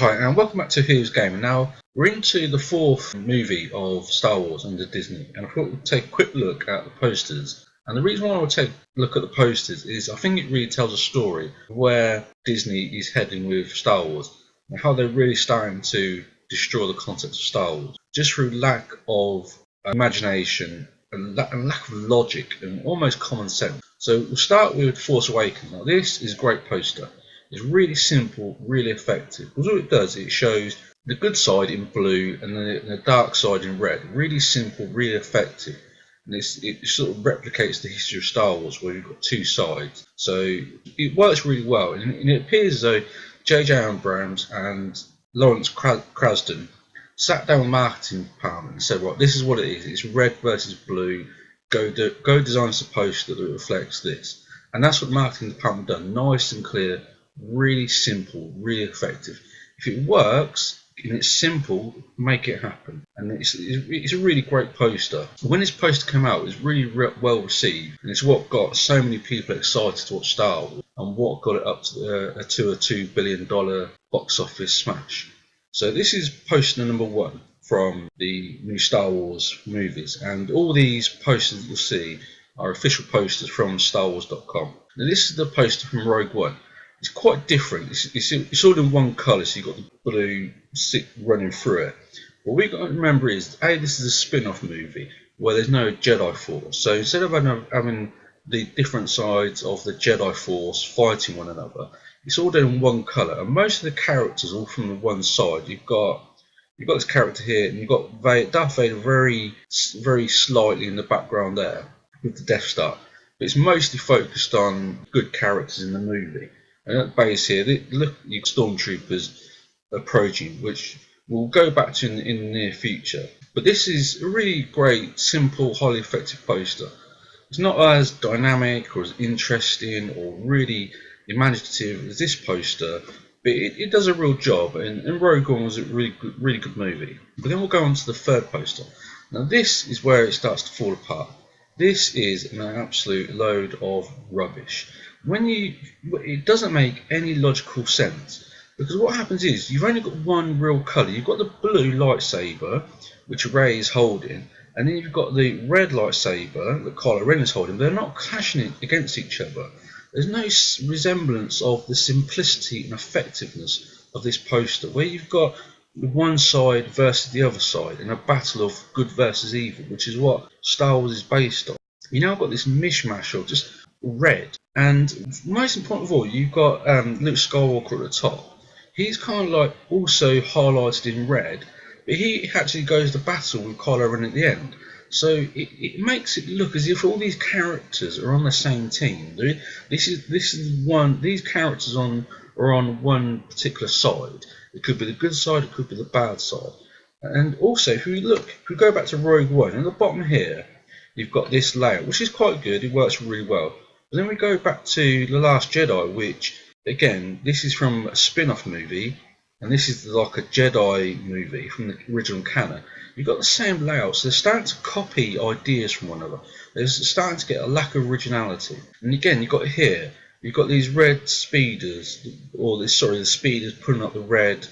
Hi, and welcome back to Heroes Gaming. Now, we're into the fourth movie of Star Wars under Disney, and I thought we'd take a quick look at the posters. And the reason why I would take a look at the posters is I think it really tells a story of where Disney is heading with Star Wars, and how they're really starting to destroy the concept of Star Wars, just through lack of imagination and lack of logic and almost common sense. So we'll start with Force Awakens. Now, this is a great poster. It's really simple, really effective. Because all it does, it shows the good side in blue and the dark side in red. Really simple, really effective. And it sort of replicates the history of Star Wars, where you've got two sides. So it works really well. And it appears as though J.J. Abrams and Lawrence Kasdan sat down with the marketing department and said, right, this is what it is. It's red versus blue. Go design us a poster that reflects this. And that's what the marketing department done. Nice and clear. Really simple, really effective. If it works and it's simple, make it happen. And it's a really great poster. When this poster came out, it was really well received, and it's what got so many people excited to watch Star Wars, and what got it up to a $2 billion box office smash. So this is poster number 1 from the new Star Wars movies, and all these posters that you'll see are official posters from StarWars.com. Now this is the poster from Rogue One. It's quite different. It's all in one colour, so you've got the blue running through it. What we've got to remember is, this is a spin-off movie where there's no Jedi Force. So instead of having the different sides of the Jedi Force fighting one another, it's all done in one colour. And most of the characters are all from the one side. You've got this character here, and you've got Darth Vader very, very slightly in the background there with the Death Star. But it's mostly focused on good characters in the movie. And at the base here, look, you've stormtroopers approaching, which we'll go back to in the near future. But this is a really great, simple, highly effective poster. It's not as dynamic or as interesting or really imaginative as this poster, but it does a real job. And Rogue One was a really good movie. But then we'll go on to the third poster. Now this is where it starts to fall apart. This is an absolute load of rubbish. It doesn't make any logical sense, because what happens is you've only got one real colour. You've got the blue lightsaber, which Rey is holding, and then you've got the red lightsaber that Kylo Ren is holding. They're not clashing against each other. There's no resemblance of the simplicity and effectiveness of this poster, where you've got one side versus the other side in a battle of good versus evil, which is what Star Wars is based on. You now got this mishmash of just red, and most important of all, you've got Luke Skywalker at the top. He's kind of like also highlighted in red, but he actually goes to battle with Kylo Ren at the end. So it makes it look as if all these characters are on the same team. These characters are on one particular side. It could be the good side, it could be the bad side. And also, if we go back to Rogue One, in the bottom here, you've got this layout, which is quite good. It works really well. But then we go back to The Last Jedi, which, again, this is from a spin-off movie, and this is like a Jedi movie from the original canon. You've got the same layout, so they're starting to copy ideas from one another. They're starting to get a lack of originality. And again, you've got here, you've got these red speeders, the speeders putting up the red,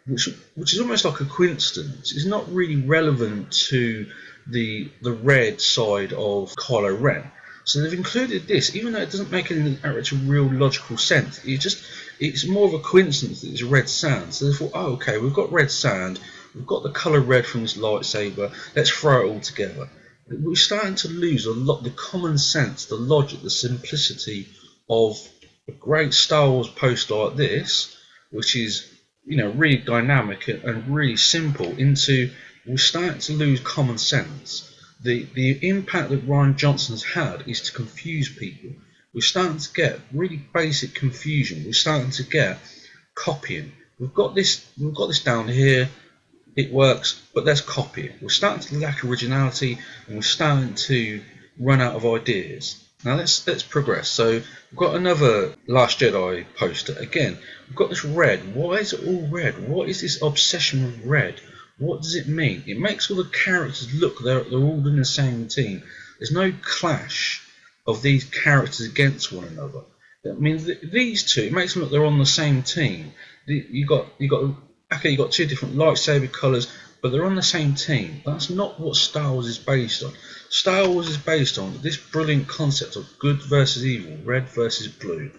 which is almost like a coincidence. It's not really relevant to the red side of Kylo Ren. So they've included this, even though it doesn't make any actual real logical sense. It's more of a coincidence that it's red sand. So they thought, oh, okay, we've got red sand, we've got the colour red from this lightsaber, let's throw it all together. We're starting to lose the common sense, the logic, the simplicity of a great Star Wars poster like this, which is, really dynamic and really simple, into we're starting to lose common sense. The impact that Rian Johnson's had is to confuse people. We're starting to get really basic confusion. We're starting to get copying. We've got this down here. It works, but let's copy it. We're starting to lack originality, and we're starting to run out of ideas. Now let's progress. So we've got another Last Jedi poster. Again, we've got this red. Why is it all red? What is this obsession with red? What does it mean? It makes all the characters look they're all in the same team. There's no clash of these characters against one another. I mean, these two, it makes them look they're on the same team. You got Okay, you've got two different lightsaber colours, but they're on the same team. That's not what Star Wars is based on. Star Wars is based on this brilliant concept of good versus evil, red versus blue.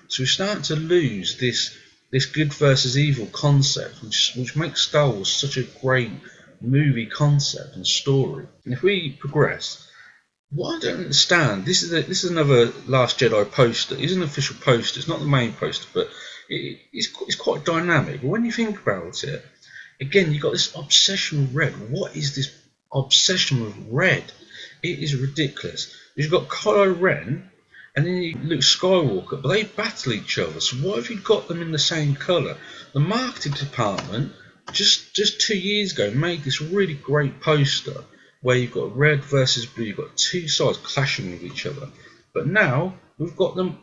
So we're starting to lose this good versus evil concept, which makes Star Wars such a great movie concept and story. And if we progress, what I don't understand, this is another Last Jedi poster. It's an official poster. It's not the main poster, but it's quite dynamic. But when you think about it, again, you've got this obsession with red. What is this obsession with red? It is ridiculous. You've got Kylo Ren and then Luke Skywalker, but they battle each other. So why have you got them in the same colour? The marketing department just 2 years ago made this really great poster where you've got red versus blue. You've got two sides clashing with each other. But now we've got them.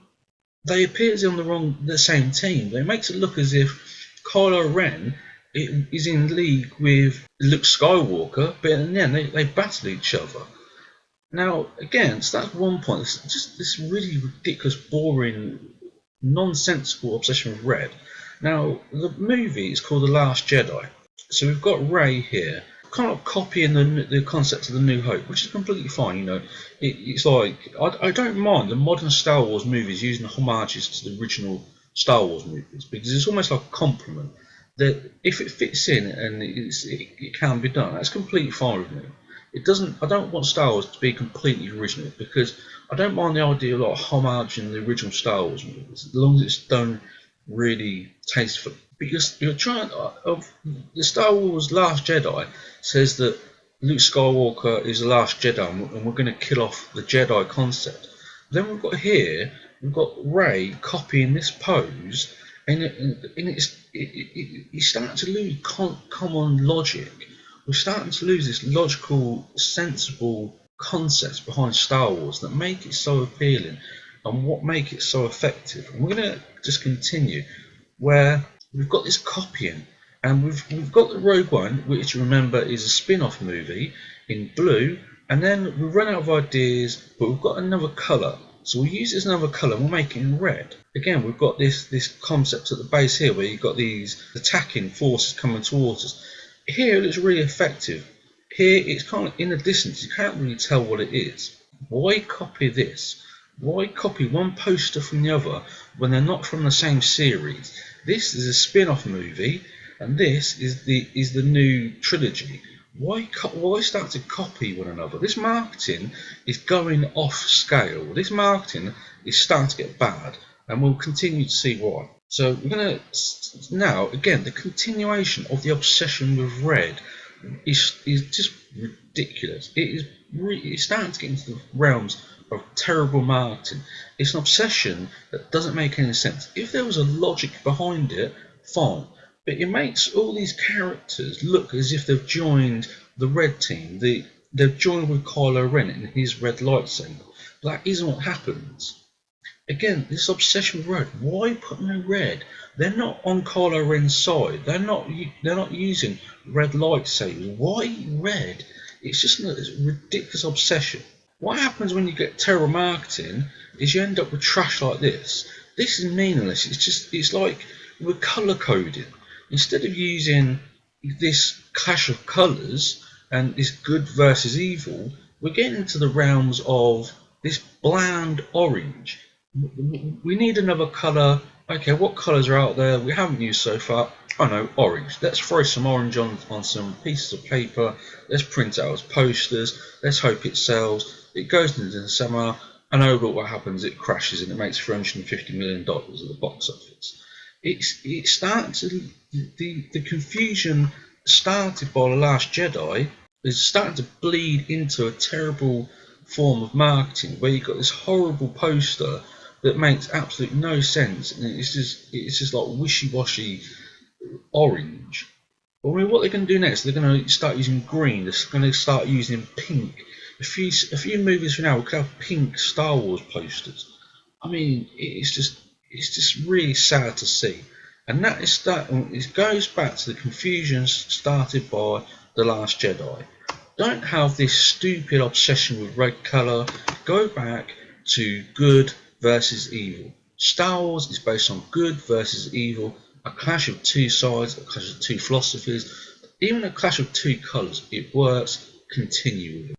They appear to be on the same team. It makes it look as if Kylo Ren is in league with Luke Skywalker, but in the end they battle each other. Now, again, so that's one point. It's just this really ridiculous, boring, nonsensical obsession with red. Now, the movie is called The Last Jedi. So we've got Rey here, kind of copying the concept of The New Hope, which is completely fine. You know, it's like I don't mind the modern Star Wars movies using homages to the original Star Wars movies, because it's almost like a compliment that if it fits in and it can be done, that's completely fine with me. It doesn't. I don't want Star Wars to be completely original, because I don't mind the idea of like homaging the original Star Wars movies, as long as it's done really tastefully. Because you're trying. The Star Wars Last Jedi says that Luke Skywalker is the last Jedi, and we're going to kill off the Jedi concept. Then we've got Rey copying this pose, and it's starting to lose common logic. We're starting to lose this logical, sensible concepts behind Star Wars that make it so appealing and what make it so effective. And we're going to just continue where we've got this copying, and we've got the Rogue One, which remember is a spin-off movie in blue, and then we've run out of ideas, but we've got another colour. So we'll use this another colour and we'll make it in red. Again, we've got this concept at the base here where you've got these attacking forces coming towards us. Here it looks really effective. Here it's kind of in the distance, you can't really tell what it is. Why copy this? Why copy one poster from the other when they're not from the same series? This is a spin-off movie, and this is the new trilogy. Why start to copy one another? This marketing is going off scale. This marketing is starting to get bad, and we'll continue to see why. So we're going to now, again, the continuation of the obsession with red is just ridiculous. It's starting to get into the realms of terrible marketing. It's an obsession that doesn't make any sense. If there was a logic behind it, fine. But it makes all these characters look as if they've joined the red team. They've joined with Kylo Ren in his red lightsaber. But that isn't what happens. Again, this obsession with red. Why put no red? They're not on Kylo Ren's side. They're not using red lightsabers. Why red? It's just a ridiculous obsession. What happens when you get terrible marketing is you end up with trash like this. This is meaningless. It's like we're colour coding. Instead of using this clash of colours and this good versus evil, we're getting into the realms of this bland orange. We need another colour. Okay, what colours are out there we haven't used so far? Oh no, orange. Let's throw some orange on some pieces of paper. Let's print it out as posters. Let's hope it sells. It goes into the summer, and overall what happens, it crashes and it makes $350 million at the box office. It's starting to, the confusion started by The Last Jedi is starting to bleed into a terrible form of marketing where you've got this horrible poster that makes absolutely no sense, and it's just like wishy-washy orange. But I mean, what they're going to do next? They're going to start using green. They're going to start using pink. A few movies from now, we could have pink Star Wars posters. I mean, it's just really sad to see, and that is it goes back to the confusion started by The Last Jedi. Don't have this stupid obsession with red colour. Go back to good versus evil. Star Wars is based on good versus evil, a clash of two sides, a clash of two philosophies, even a clash of two colours. It works continually.